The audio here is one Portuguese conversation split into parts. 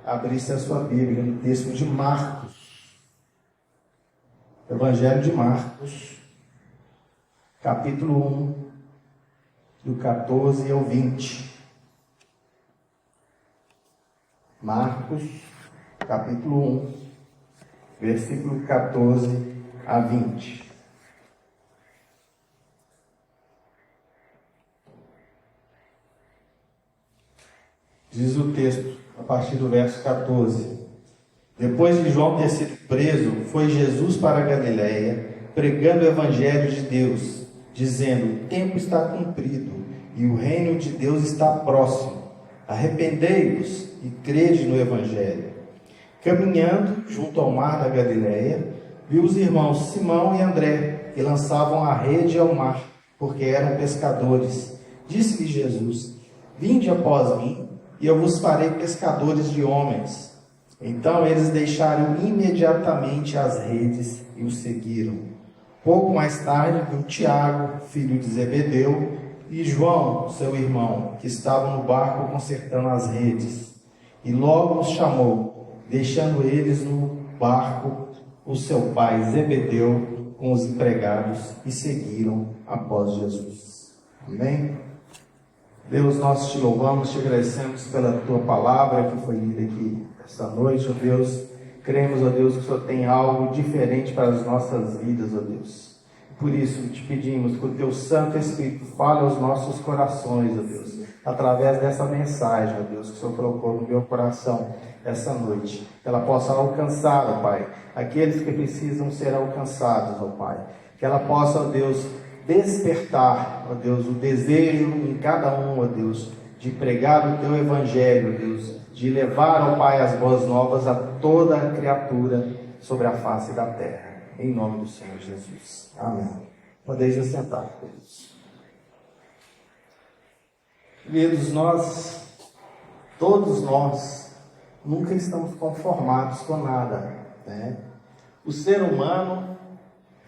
abrisse a sua Bíblia no texto de Marcos. Evangelho de Marcos, capítulo 1, do 14 ao 20. Marcos, capítulo 1, versículo 14 a 20. Diz o texto, a partir do verso 14. Depois de João ter sido preso, foi Jesus para a Galiléia, pregando o Evangelho de Deus, dizendo: o tempo está cumprido e o reino de Deus está próximo. Arrependei-vos e crede no Evangelho. Caminhando junto ao mar da Galiléia, viu os irmãos Simão e André, que lançavam a rede ao mar, porque eram pescadores. Disse-lhe Jesus: vinde após mim, e eu vos farei pescadores de homens. Então eles deixaram imediatamente as redes e o seguiram. Pouco mais tarde viu Tiago, filho de Zebedeu, e João, seu irmão, que estavam no barco consertando as redes. E logo os chamou, deixando eles no barco o seu pai Zebedeu com os empregados, e seguiram após Jesus. Amém? Deus, nós te louvamos, te agradecemos pela tua palavra que foi lida aqui esta noite, ó Deus. Cremos, ó Deus, que o Senhor tem algo diferente para as nossas vidas, ó Deus. Por isso te pedimos que o teu Santo Espírito fale aos nossos corações, ó Deus, através dessa mensagem, ó Deus, que o Senhor colocou no meu coração essa noite. Que ela possa alcançar, ó Pai, aqueles que precisam ser alcançados, ó Pai. Que ela possa, ó Deus, despertar, ó Deus, o desejo em cada um, ó Deus, de pregar o teu Evangelho, ó Deus, de levar, ó Pai, as boas novas a toda a criatura sobre a face da terra. Em nome do Senhor Jesus. Amém. Podeis assentar, queridos. Queridos, todos nós, nunca estamos conformados com nada, né? O ser humano,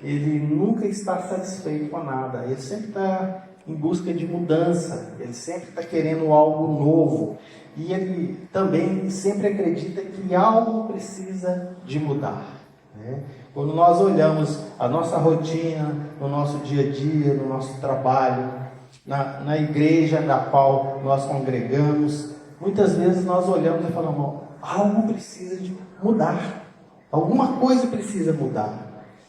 ele nunca está satisfeito com nada. Ele sempre está em busca de mudança. Ele sempre está querendo algo novo. E ele também sempre acredita que algo precisa de mudar, né? Quando nós olhamos a nossa rotina, no nosso dia a dia, no nosso trabalho, na igreja da qual nós congregamos, muitas vezes nós olhamos e falamos: algo precisa de mudar. Alguma coisa precisa mudar.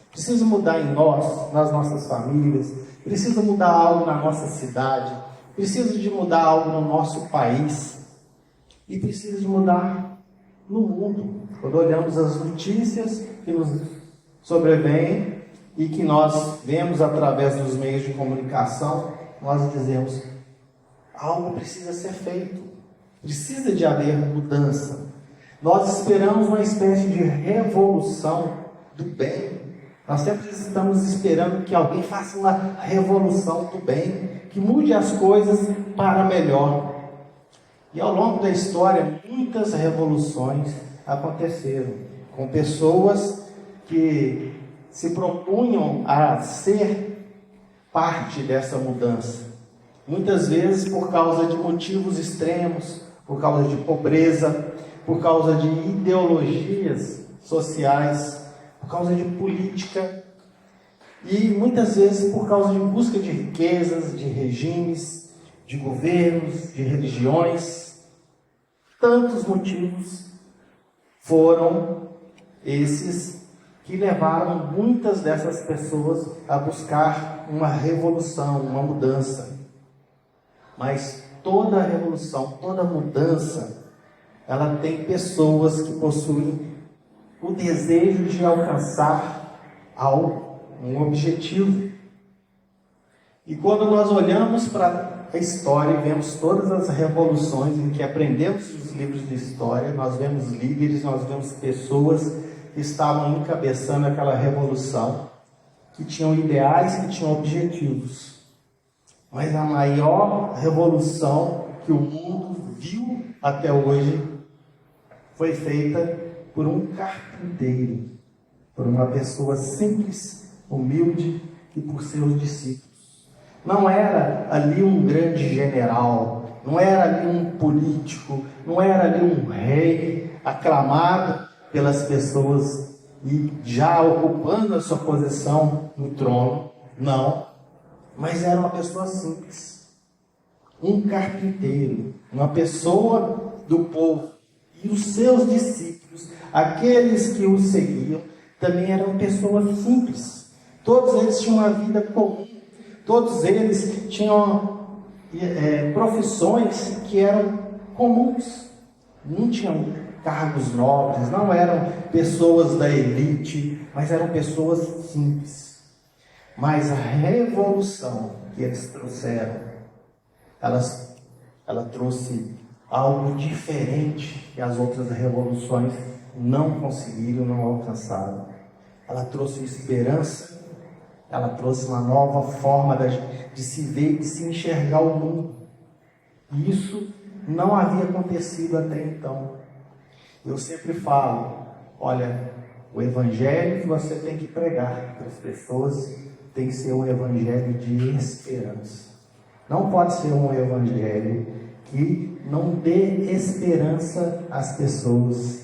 Precisa mudar em nós, nas nossas famílias, precisa mudar algo na nossa cidade, precisa de mudar algo no nosso país e precisa de mudar no mundo. Quando olhamos as notícias que nos sobrevêm e que nós vemos através dos meios de comunicação, nós dizemos: algo precisa ser feito, precisa de haver mudança. Nós esperamos uma espécie de revolução do bem. Nós sempre estamos esperando que alguém faça uma revolução do bem, que mude as coisas para melhor. E ao longo da história, muitas revoluções aconteceram, com pessoas que se propunham a ser parte dessa mudança. Muitas vezes por causa de motivos extremos, por causa de pobreza, por causa de ideologias sociais, por causa de política e muitas vezes por causa de busca de riquezas, de regimes, de governos, de religiões. Tantos motivos foram esses que levaram muitas dessas pessoas a buscar uma revolução, uma mudança. Mas toda revolução, toda mudança, ela tem pessoas que possuem o desejo de alcançar um objetivo. E quando nós olhamos para a história e vemos todas as revoluções em que aprendemos os livros de história, nós vemos líderes, nós vemos pessoas que estavam encabeçando aquela revolução, que tinham ideais, que tinham objetivos. Mas a maior revolução que o mundo viu até hoje foi feita por um carpinteiro, por uma pessoa simples, humilde e por seus discípulos. Não era ali um grande general, não era ali um político, não era ali um rei aclamado pelas pessoas e já ocupando a sua posição no trono, não, mas era uma pessoa simples, um carpinteiro, uma pessoa do povo. E os seus discípulos, aqueles que o seguiam, também eram pessoas simples. Todos eles tinham uma vida comum, todos eles tinham profissões que eram comuns, não tinham cargos nobres, não eram pessoas da elite, mas eram pessoas simples. Mas a revolução que eles trouxeram, ela trouxe algo diferente que as outras revoluções não conseguiram, não alcançaram. Ela trouxe esperança, ela trouxe uma nova forma de se ver e de se enxergar o mundo. E isso não havia acontecido até então. Eu sempre falo, olha, o evangelho que você tem que pregar para as pessoas tem que ser um evangelho de esperança. Não pode ser um evangelho que não dê esperança às pessoas.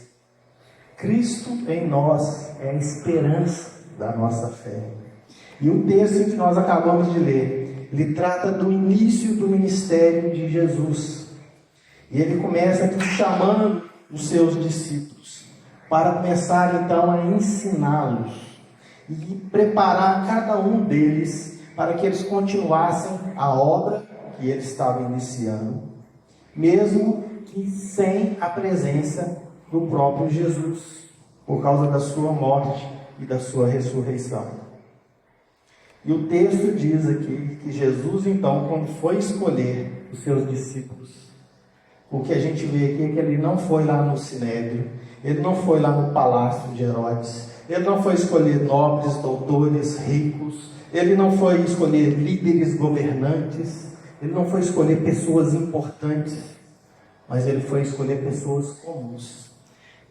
Cristo em nós é a esperança da nossa fé. E o texto que nós acabamos de ler, ele trata do início do ministério de Jesus. E ele começa aqui chamando os seus discípulos para começar então a ensiná-los e preparar cada um deles para que eles continuassem a obra que ele estava iniciando, mesmo que sem a presença do próprio Jesus, por causa da sua morte e da sua ressurreição. E o texto diz aqui que Jesus, então, quando foi escolher os seus discípulos, o que a gente vê aqui é que ele não foi lá no Sinédrio, ele não foi lá no palácio de Herodes, ele não foi escolher nobres, doutores, ricos, ele não foi escolher líderes governantes, ele não foi escolher pessoas importantes, mas ele foi escolher pessoas comuns.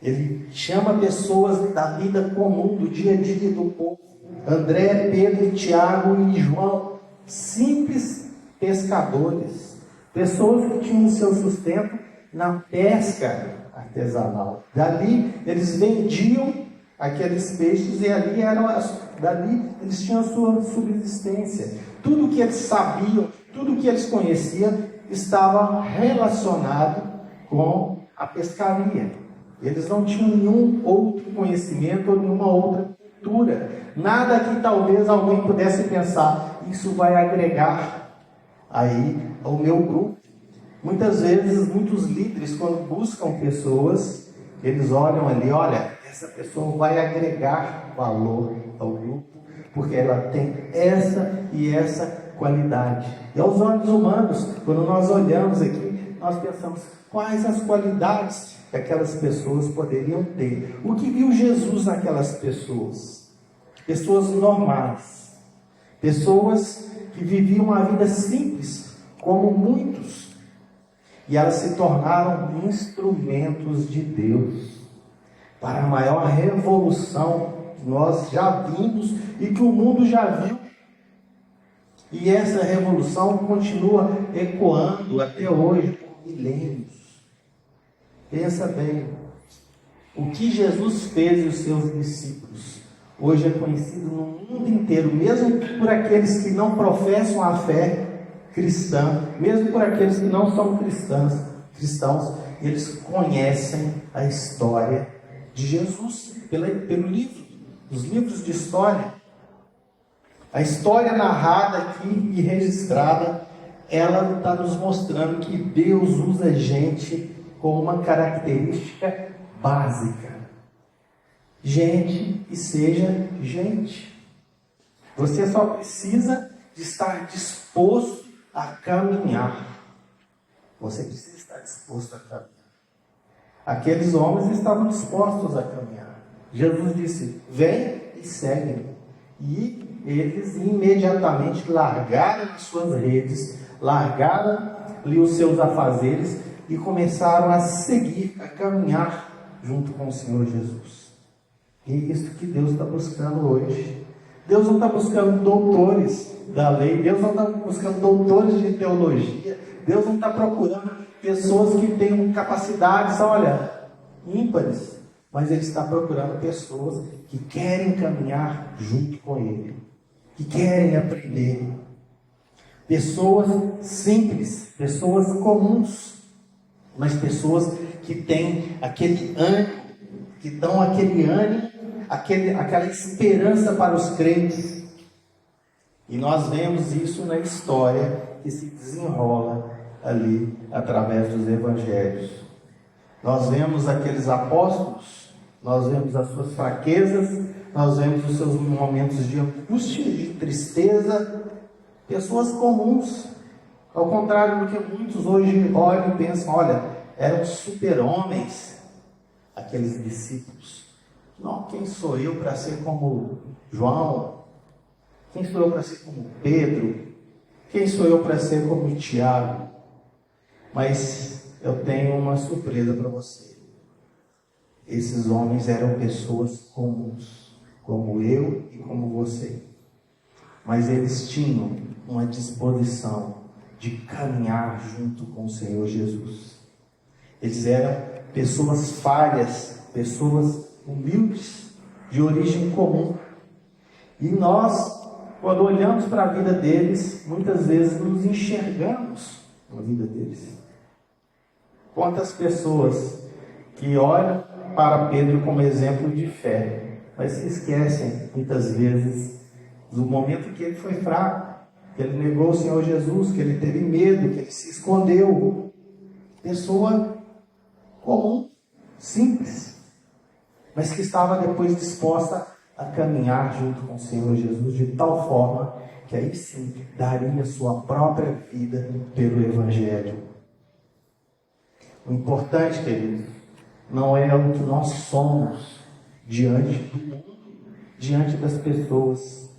Ele chama pessoas da vida comum, do dia a dia do povo. André, Pedro, Tiago e João, simples pescadores, pessoas que tinham seu sustento na pesca artesanal. Dali eles vendiam aqueles peixes e dali eles tinham a sua subsistência. Tudo que eles sabiam, tudo que eles conheciam estava relacionado com a pescaria. Eles não tinham nenhum outro conhecimento ou nenhuma outra cultura. Nada que talvez alguém pudesse pensar, isso vai agregar aí ao meu grupo. Muitas vezes, muitos líderes, quando buscam pessoas, eles olham ali, olha, essa pessoa vai agregar valor ao grupo, porque ela tem essa e essa qualidade. E aos olhos humanos, quando nós olhamos aqui, nós pensamos, quais as qualidades que aquelas pessoas poderiam ter? O que viu Jesus naquelas pessoas? Pessoas normais, pessoas que viviam uma vida simples, como muitos, e elas se tornaram instrumentos de Deus para a maior revolução que nós já vimos e que o mundo já viu. E essa revolução continua ecoando até hoje por milênios. Pensa bem, o que Jesus fez e os seus discípulos hoje é conhecido no mundo inteiro, mesmo por aqueles que não professam a fé cristã, mesmo por aqueles que não são cristãos, eles conhecem a história de Jesus pelo livro, os livros de história. A história narrada aqui e registrada, ela está nos mostrando que Deus usa gente com uma característica básica. Gente que seja gente. Você só precisa de estar disposto a caminhar. Você precisa estar disposto a caminhar. Aqueles homens estavam dispostos a caminhar. Jesus disse, vem e segue. E eles imediatamente largaram as suas redes, largaram ali os seus afazeres e começaram a seguir, a caminhar junto com o Senhor Jesus. E é isso que Deus está buscando hoje. Deus não está buscando doutores da lei, Deus não está buscando doutores de teologia, Deus não está procurando pessoas que têm capacidades, olha, ímpares, mas Ele está procurando pessoas que querem caminhar junto com Ele, que querem aprender. Pessoas simples, pessoas comuns, mas pessoas que têm aquele ânimo, que dão aquele ânimo, aquela esperança para os crentes. E nós vemos isso na história que se desenrola ali através dos evangelhos. Nós vemos aqueles apóstolos, nós vemos as suas fraquezas, nós vemos os seus momentos de angústia, de tristeza, pessoas comuns, ao contrário do que muitos hoje olham e pensam, olha, eram super-homens, aqueles discípulos. Não, quem sou eu para ser como João? Quem sou eu para ser como Pedro? Quem sou eu para ser como Tiago? Mas eu tenho uma surpresa para você. Esses homens eram pessoas comuns, como eu e como você. Mas eles tinham uma disposição de caminhar junto com o Senhor Jesus. Eles eram pessoas falhas, pessoas humildes, de origem comum. E nós, quando olhamos para a vida deles, muitas vezes nos enxergamos na vida deles. Quantas pessoas que olham para Pedro como exemplo de fé, mas se esquecem, muitas vezes, do momento que ele foi fraco, que ele negou o Senhor Jesus, que ele teve medo, que ele se escondeu. Pessoa comum, simples, mas que estava depois disposta a caminhar junto com o Senhor Jesus de tal forma que aí sim daria sua própria vida pelo Evangelho. O importante, queridos, não é o que nós somos diante do mundo, diante das pessoas,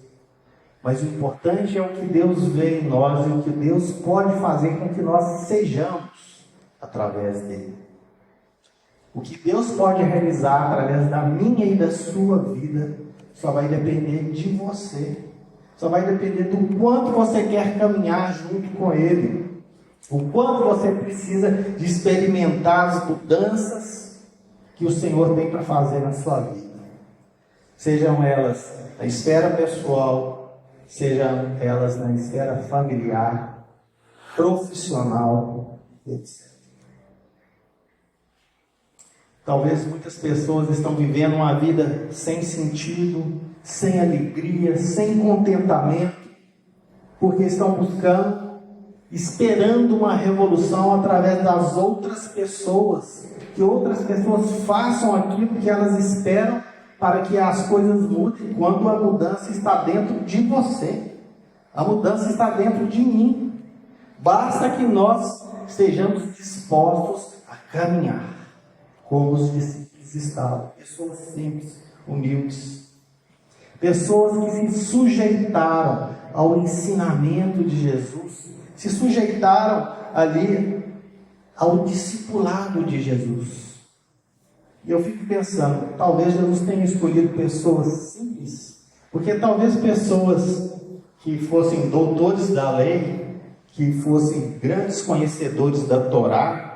mas o importante é o que Deus vê em nós e o que Deus pode fazer com que nós sejamos através dele. O que Deus pode realizar através da minha e da sua vida só vai depender de você. Só vai depender do quanto você quer caminhar junto com Ele. O quanto você precisa de experimentar as mudanças que o Senhor tem para fazer na sua vida. Sejam elas na esfera pessoal, sejam elas na esfera familiar, profissional, etc. Talvez muitas pessoas estão vivendo uma vida sem sentido, sem alegria, sem contentamento, porque estão buscando, esperando uma revolução através das outras pessoas, que outras pessoas façam aquilo que elas esperam para que as coisas mudem, quando a mudança está dentro de você, a mudança está dentro de mim. Basta que nós estejamos dispostos a caminhar como os discípulos estavam, pessoas simples, humildes, pessoas que se sujeitaram ao ensinamento de Jesus, se sujeitaram ali ao discipulado de Jesus. E eu fico pensando, talvez Jesus tenha escolhido pessoas simples, porque talvez pessoas que fossem doutores da lei, que fossem grandes conhecedores da Torá,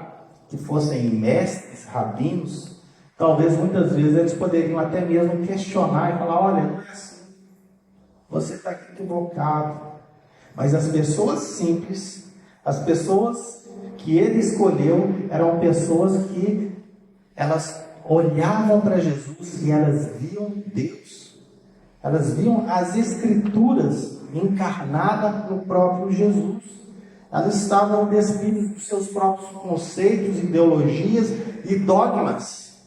que fossem mestres, rabinos, talvez muitas vezes eles poderiam até mesmo questionar e falar, olha, não é assim, você está equivocado. Mas as pessoas simples, as pessoas que ele escolheu, eram pessoas que elas olhavam para Jesus e elas viam Deus. Elas viam as Escrituras encarnadas no próprio Jesus. Elas estavam despidas dos seus próprios conceitos, ideologias e dogmas.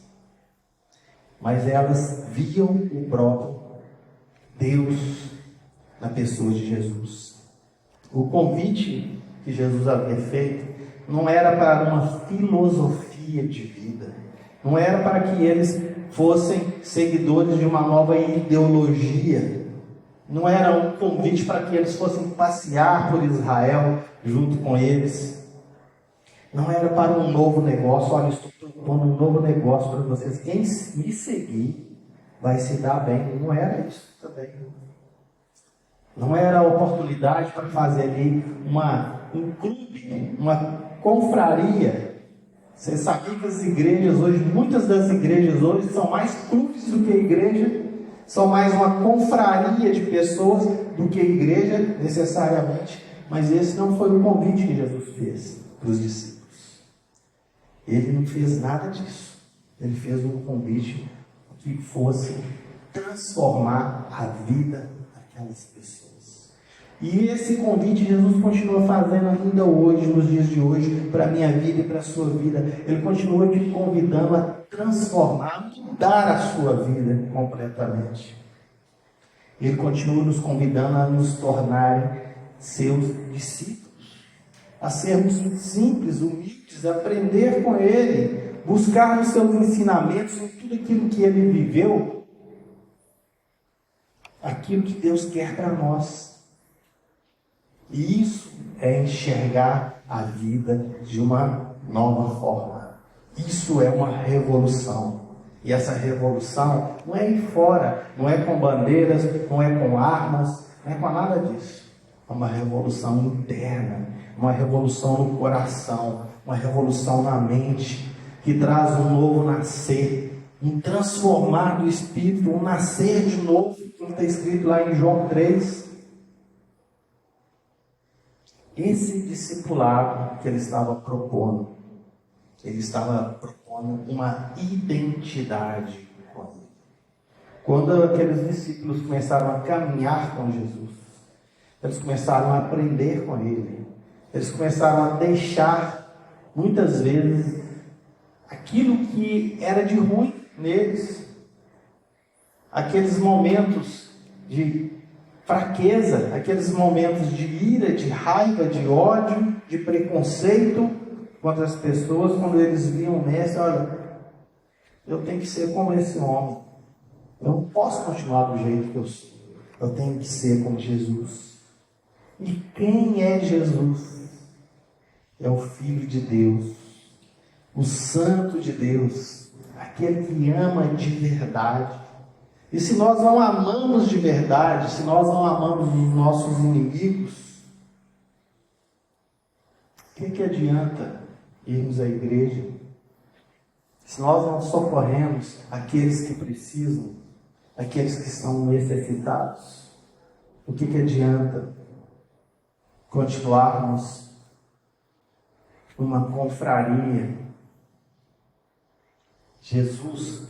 Mas elas viam o próprio Deus na pessoa de Jesus. O convite que Jesus havia feito não era para uma filosofia de vida. Não era para que eles fossem seguidores de uma nova ideologia. Não era um convite para que eles fossem passear por Israel junto com eles. Não era para um novo negócio. Olha, estou propondo um novo negócio para vocês. Quem me seguir vai se dar bem. Não era isso também. Não era a oportunidade para fazer ali um clube, uma confraria. Você sabia que as igrejas hoje, muitas das igrejas hoje, são mais clubes do que igreja, são mais uma confraria de pessoas do que igreja, necessariamente. Mas esse não foi o convite que Jesus fez para os discípulos. Ele não fez nada disso. Ele fez um convite que fosse transformar a vida daquelas pessoas. E esse convite Jesus continua fazendo ainda hoje, nos dias de hoje, para a minha vida e para a sua vida. Ele continua te convidando a transformar, a mudar a sua vida completamente. Ele continua nos convidando a nos tornar seus discípulos, a sermos simples, humildes, aprender com Ele, buscar nos seus ensinamentos, em tudo aquilo que Ele viveu, aquilo que Deus quer para nós. E isso é enxergar a vida de uma nova forma. Isso é uma revolução. E essa revolução não é aí fora, não é com bandeiras, não é com armas, não é com nada disso. É uma revolução interna, uma revolução no coração, uma revolução na mente, que traz um novo nascer, um transformar do Espírito, um nascer de novo, como está escrito lá em João 3. Esse discipulado que ele estava propondo uma identidade com ele. Quando aqueles discípulos começaram a caminhar com Jesus, eles começaram a aprender com ele, eles começaram a deixar, muitas vezes, aquilo que era de ruim neles, aqueles momentos de fraqueza, aqueles momentos de ira, de raiva, de ódio, de preconceito contra as pessoas, quando eles viam o mestre, olha, eu tenho que ser como esse homem, eu não posso continuar do jeito que eu sou, eu tenho que ser como Jesus. E quem é Jesus? É o Filho de Deus, o Santo de Deus, aquele que ama de verdade. E se nós não amamos de verdade, se nós não amamos os nossos inimigos, o que adianta irmos à igreja se nós não socorremos aqueles que precisam, aqueles que são necessitados? O que adianta continuarmos uma confraria? Jesus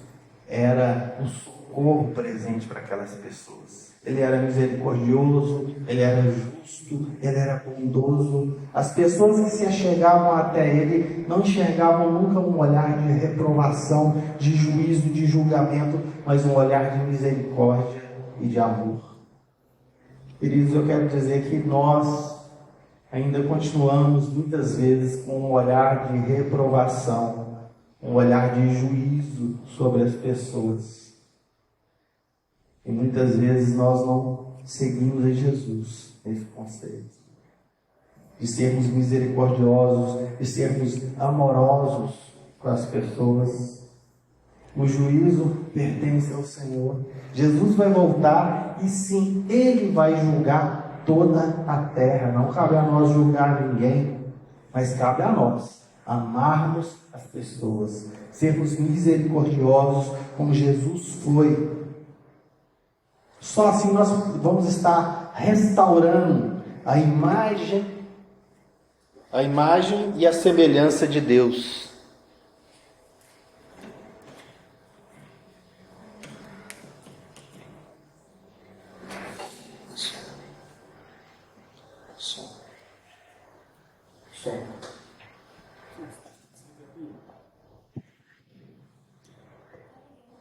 era o socorro presente para aquelas pessoas. Ele era misericordioso, ele era justo, ele era bondoso. As pessoas que se achegavam até ele não enxergavam nunca um olhar de reprovação, de juízo, de julgamento, mas um olhar de misericórdia e de amor. Queridos, eu quero dizer que nós ainda continuamos muitas vezes com um olhar de reprovação, um olhar de juízo sobre as pessoas. E muitas vezes nós não seguimos a Jesus esse conceito de sermos misericordiosos, de sermos amorosos com as pessoas. O juízo pertence ao Senhor. Jesus vai voltar e sim, Ele vai julgar toda a terra. Não cabe a nós julgar ninguém, mas cabe a nós amarmos as pessoas, sermos misericordiosos como Jesus foi. Só assim nós vamos estar restaurando a imagem e a semelhança de Deus.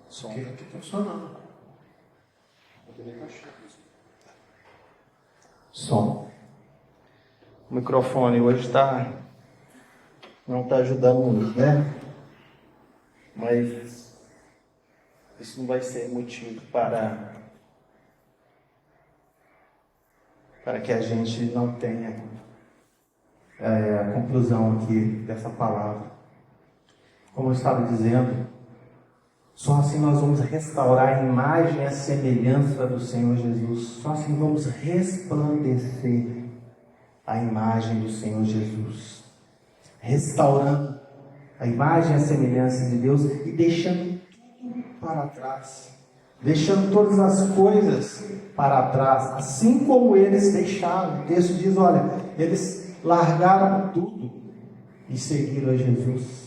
Som aqui funcionando. Som. O microfone hoje não está ajudando muito, né? Mas isso não vai ser motivo para que a gente não tenha a conclusão aqui dessa palavra. Como eu estava dizendo, só assim nós vamos restaurar a imagem e a semelhança do Senhor Jesus. Só assim vamos resplandecer a imagem do Senhor Jesus. restaurando a imagem e a semelhança de Deus e deixando tudo para trás, deixando todas as coisas para trás, assim como eles deixaram. O texto diz, olha, eles largaram tudo e seguiram a Jesus.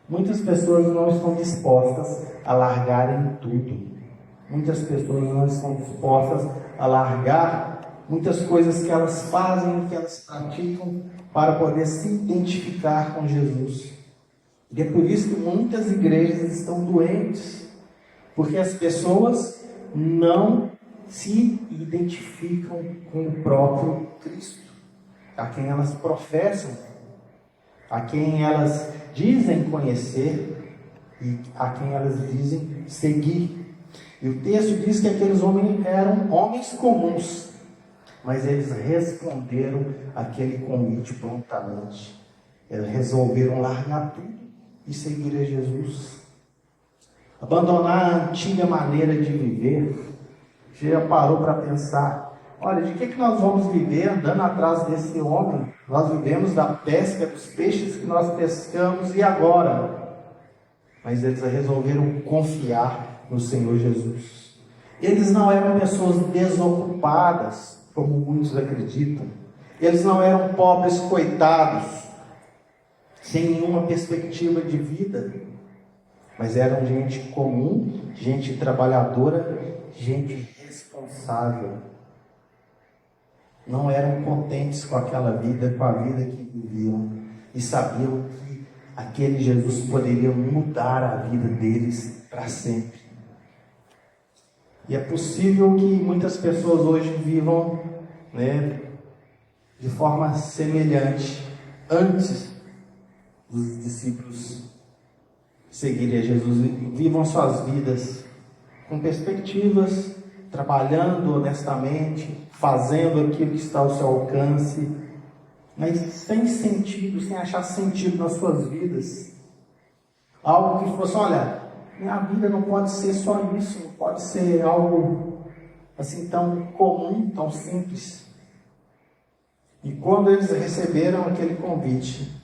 Muitas pessoas não estão dispostas a largarem tudo. Muitas pessoas não estão dispostas a largar muitas coisas que elas fazem, que elas praticam, para poder se identificar com Jesus. E é por isso que muitas igrejas estão doentes, porque as pessoas não se identificam com o próprio Cristo, a quem elas professam, a quem elas dizem conhecer e a quem elas dizem seguir. E o texto diz que aqueles homens eram homens comuns, mas eles responderam àquele convite prontamente. Eles resolveram largar tudo e seguir a Jesus. Abandonar a antiga maneira de viver. Você já parou para pensar, olha, de que nós vamos viver andando atrás desse homem? Nós vivemos da pesca dos peixes que nós pescamos, e agora? Mas eles resolveram confiar no Senhor Jesus. Eles não eram pessoas desocupadas, como muitos acreditam. Eles não eram pobres coitados, sem nenhuma perspectiva de vida, mas eram gente comum, gente trabalhadora, gente responsável. Não eram contentes com aquela vida, com a vida que viviam, e sabiam que aquele Jesus poderia mudar a vida deles para sempre. E é possível que muitas pessoas hoje vivam, de forma semelhante, antes dos discípulos seguirem a Jesus, e vivam suas vidas com perspectivas, trabalhando honestamente, fazendo aquilo que está ao seu alcance, mas sem sentido, sem achar sentido nas suas vidas. Algo que fosse, olha, minha vida não pode ser só isso, não pode ser algo assim tão comum, tão simples. E quando eles receberam aquele convite,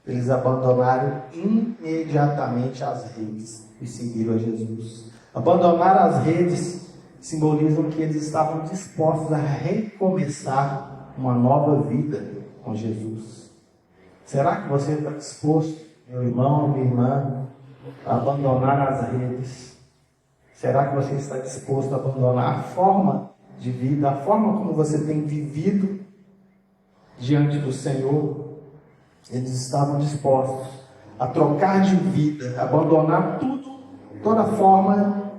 eles abandonaram imediatamente as redes e seguiram a Jesus. Abandonar as redes simbolizam que eles estavam dispostos a recomeçar uma nova vida com Jesus. Será que você está disposto, meu irmão, minha irmã, a abandonar as redes? Será que você está disposto a abandonar a forma de vida, a forma como você tem vivido diante do Senhor? Eles estavam dispostos a trocar de vida, abandonar tudo, toda forma,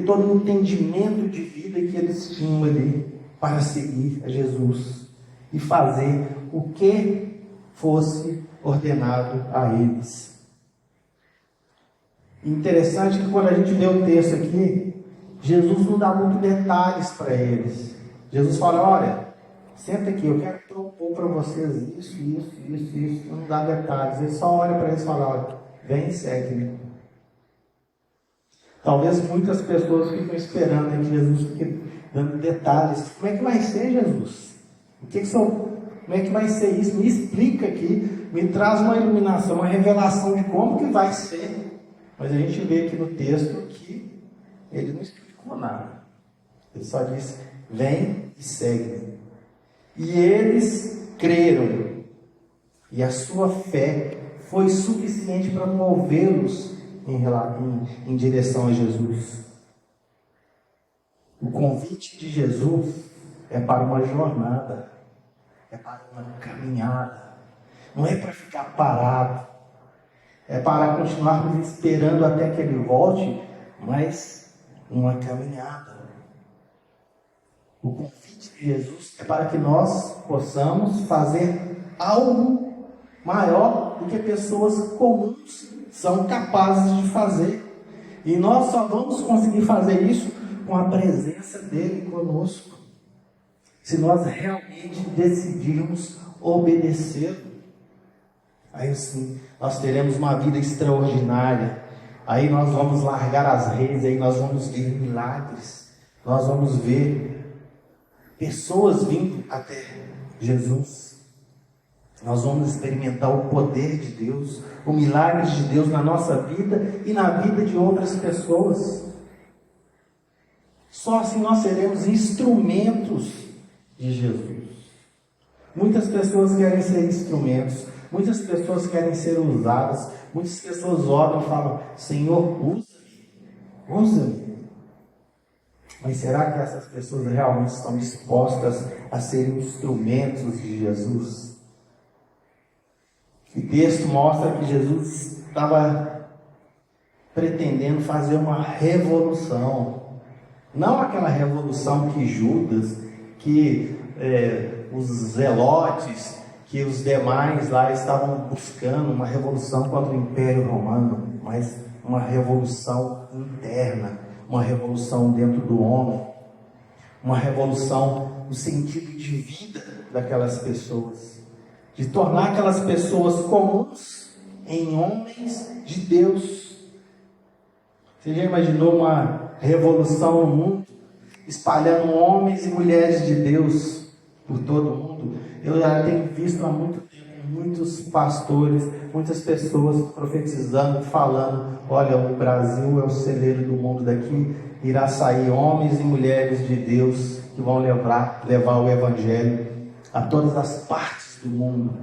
todo entendimento de vida que eles tinham ali, para seguir a Jesus e fazer o que fosse ordenado a eles. Interessante que quando a gente lê o texto aqui, Jesus não dá muitos detalhes para eles. Jesus fala, olha, senta aqui, eu quero propor para vocês isso, não dá detalhes. Ele só olha para eles e fala, olha, vem e segue-me. Talvez muitas pessoas ficam esperando que Jesus fique dando detalhes. Como é que vai ser, Jesus? Como é que vai ser isso? Me explica aqui, me traz uma iluminação, uma revelação de como que vai ser. Mas a gente vê aqui no texto que ele não explicou nada. Ele só disse, vem e segue. E eles creram. E a sua fé foi suficiente para movê-los em direção a Jesus. O convite de Jesus é para uma jornada, é para uma caminhada. Não é para ficar parado. É para continuarmos esperando até que Ele volte, mas uma caminhada. O convite de Jesus é para que nós possamos fazer algo maior do que pessoas comuns são capazes de fazer. E nós só vamos conseguir fazer isso com a presença dEle conosco, se nós realmente decidirmos obedecê-lo. Aí sim, nós teremos uma vida extraordinária. Aí nós vamos largar as redes, aí nós vamos ver milagres. Nós vamos ver pessoas vindo até Jesus. nós vamos experimentar o poder de Deus, o milagre de Deus na nossa vida e na vida de outras pessoas. Só assim nós seremos instrumentos de Jesus. Muitas pessoas querem ser instrumentos, muitas pessoas querem ser usadas, muitas pessoas oram e falam: Senhor, usa-me. Mas será que essas pessoas realmente estão dispostas a serem instrumentos de Jesus? O texto mostra que Jesus estava pretendendo fazer uma revolução. Não aquela revolução que Judas, que os zelotes, que os demais lá estavam buscando, uma revolução contra o Império Romano, mas uma revolução interna, uma revolução dentro do homem, uma revolução no sentido de vida daquelas pessoas, de tornar aquelas pessoas comuns em homens de Deus. Você já imaginou uma revolução no mundo, espalhando homens e mulheres de Deus por todo o mundo? Eu já tenho visto há muito tempo muitos pastores, muitas pessoas profetizando, falando: olha, o Brasil é o celeiro do mundo, daqui irá sair homens e mulheres de Deus que vão levar o Evangelho a todas as partes do mundo.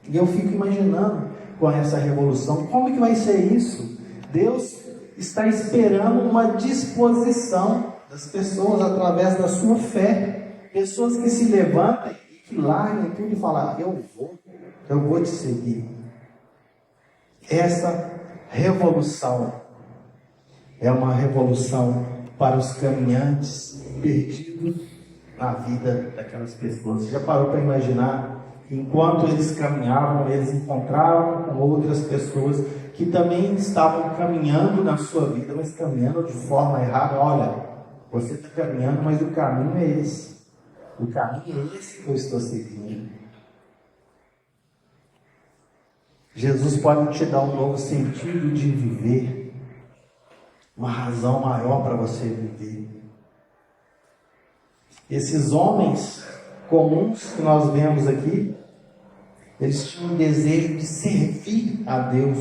E eu fico imaginando com essa revolução, como que vai ser isso? Deus está esperando uma disposição das pessoas através da sua fé. Pessoas que se levantem e que larguem tudo e falam: eu vou te seguir. Essa revolução é uma revolução para os caminhantes perdidos na vida daquelas pessoas. Você já parou para imaginar? Enquanto eles caminhavam, eles encontravam com outras pessoas que também estavam caminhando na sua vida, mas caminhando de forma errada. Olha, você está caminhando, mas o caminho é esse. O caminho é esse que eu estou seguindo. Jesus pode te dar um novo sentido de viver, uma razão maior para você viver. Esses homens comuns que nós vemos aqui, eles tinham um desejo de servir a Deus.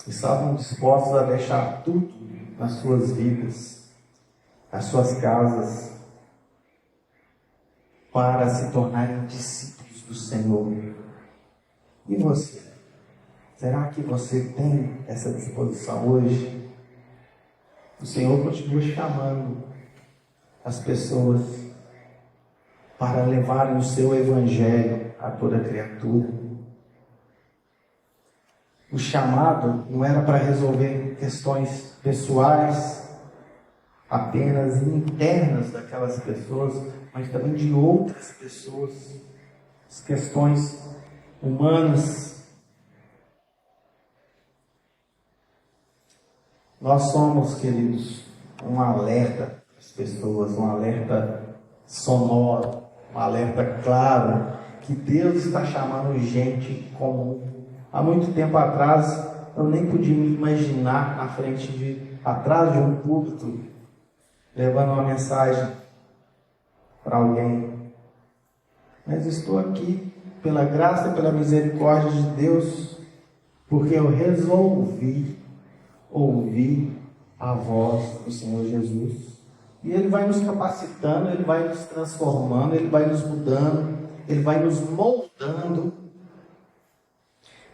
Estavam dispostos a deixar tudo nas suas vidas, nas suas casas, para se tornarem discípulos do Senhor. E você? Será que você tem essa disposição hoje? O Senhor continua chamando as pessoas para levarem o seu Evangelho a toda criatura. O chamado não era para resolver questões pessoais, apenas internas daquelas pessoas, mas também de outras pessoas, as questões humanas. Nós somos, queridos, um alerta às pessoas, um alerta sonoro, um alerta claro, que Deus está chamando gente comum. Há muito tempo atrás, eu nem podia me imaginar atrás de um púlpito, levando uma mensagem para alguém. Mas estou aqui pela graça e pela misericórdia de Deus, porque eu resolvi ouvir a voz do Senhor Jesus. E Ele vai nos capacitando, Ele vai nos transformando, Ele vai nos mudando, Ele vai nos moldando,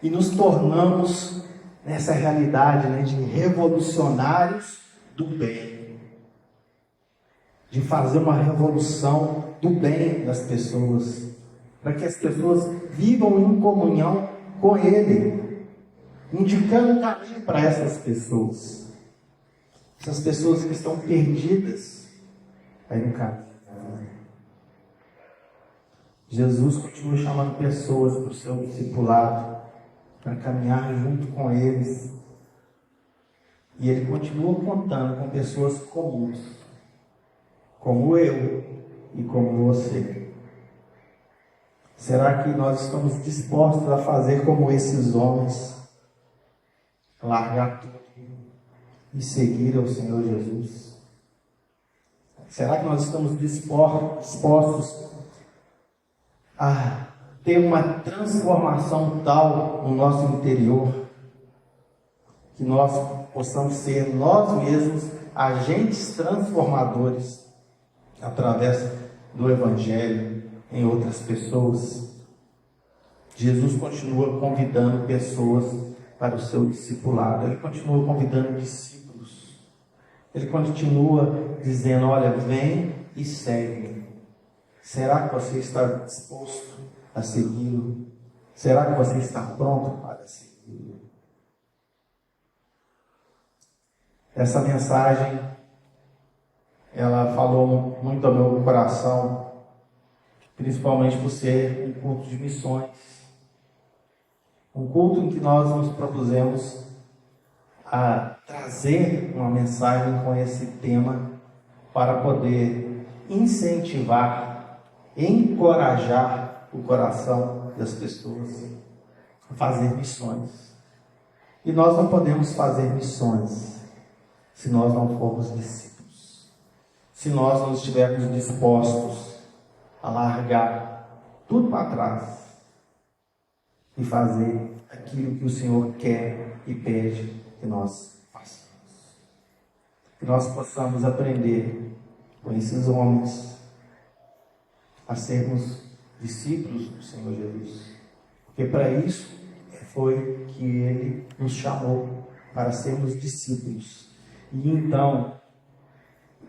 e nos tornamos nessa realidade, de revolucionários do bem, de fazer uma revolução do bem das pessoas, para que as pessoas vivam em comunhão com Ele, indicando o caminho para essas pessoas que estão perdidas aí no caminho. Jesus continua chamando pessoas para o seu discipulado, para caminhar junto com eles, e Ele continua contando com pessoas comuns, como eu e como você. Será que nós estamos dispostos a fazer como esses homens, largar tudo e seguir ao Senhor Jesus? Será que nós estamos dispostos a ter uma transformação tal no nosso interior, que nós possamos ser nós mesmos agentes transformadores através do Evangelho em outras pessoas. Jesus continua convidando pessoas para o seu discipulado, Ele continua convidando discípulos, Ele continua dizendo: olha, vem e segue. Será que você está disposto a segui-lo? Será que você está pronto para segui-lo? Essa mensagem, ela falou muito ao meu coração, principalmente por ser um culto de missões. Um culto em que nós nos propusemos a trazer uma mensagem com esse tema para poder incentivar, encorajar o coração das pessoas a fazer missões. E nós não podemos fazer missões se nós não formos discípulos, se nós não estivermos dispostos a largar tudo para trás e fazer aquilo que o Senhor quer e pede que nós façamos. Que nós possamos aprender com esses homens a sermos discípulos do Senhor Jesus. Porque para isso foi que Ele nos chamou, para sermos discípulos. E então,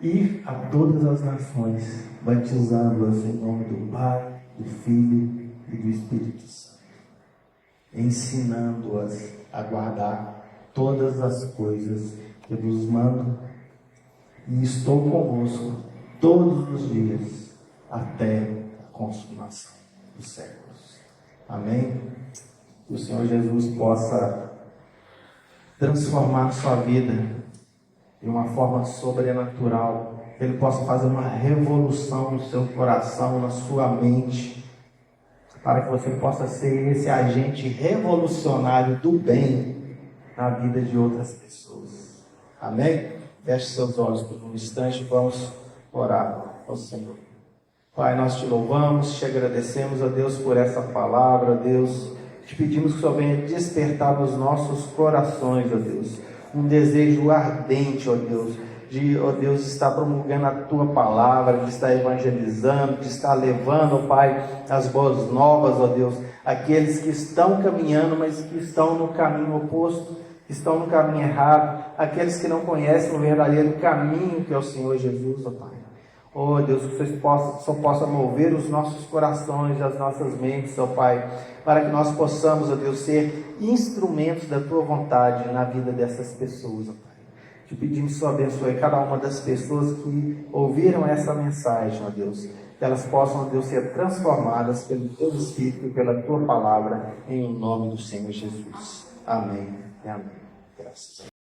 ir a todas as nações, batizando-as em nome do Pai, do Filho e do Espírito Santo, ensinando-as a guardar todas as coisas que eu vos mando, e estou convosco todos os dias, até a consumação dos séculos. Amém? Que o Senhor Jesus possa transformar sua vida de uma forma sobrenatural, que Ele possa fazer uma revolução no seu coração, na sua mente, para que você possa ser esse agente revolucionário do bem na vida de outras pessoas. Amém? Feche seus olhos por um instante e vamos orar ao Senhor. Pai, nós te louvamos, te agradecemos, ó Deus, por essa palavra, ó Deus. Te pedimos que o Senhor venha despertar nos nossos corações, ó Deus, um desejo ardente, ó Deus, de, ó Deus, estar promulgando a Tua palavra, de estar evangelizando, de estar levando, ó Pai, as boas novas, ó Deus, aqueles que estão caminhando, mas que estão no caminho oposto, que estão no caminho errado, aqueles que não conhecem o verdadeiro caminho que é o Senhor Jesus, ó Pai. Oh Deus, que o Senhor possa mover os nossos corações e as nossas mentes, ó Pai, para que nós possamos, ó Deus, ser instrumentos da Tua vontade na vida dessas pessoas, ó Pai. Te pedimos que o Senhor abençoe cada uma das pessoas que ouviram essa mensagem, ó Deus, que elas possam, ó Deus, ser transformadas pelo Teu Espírito e pela Tua palavra, em nome do Senhor Jesus. Amém e amém. Graças a Deus.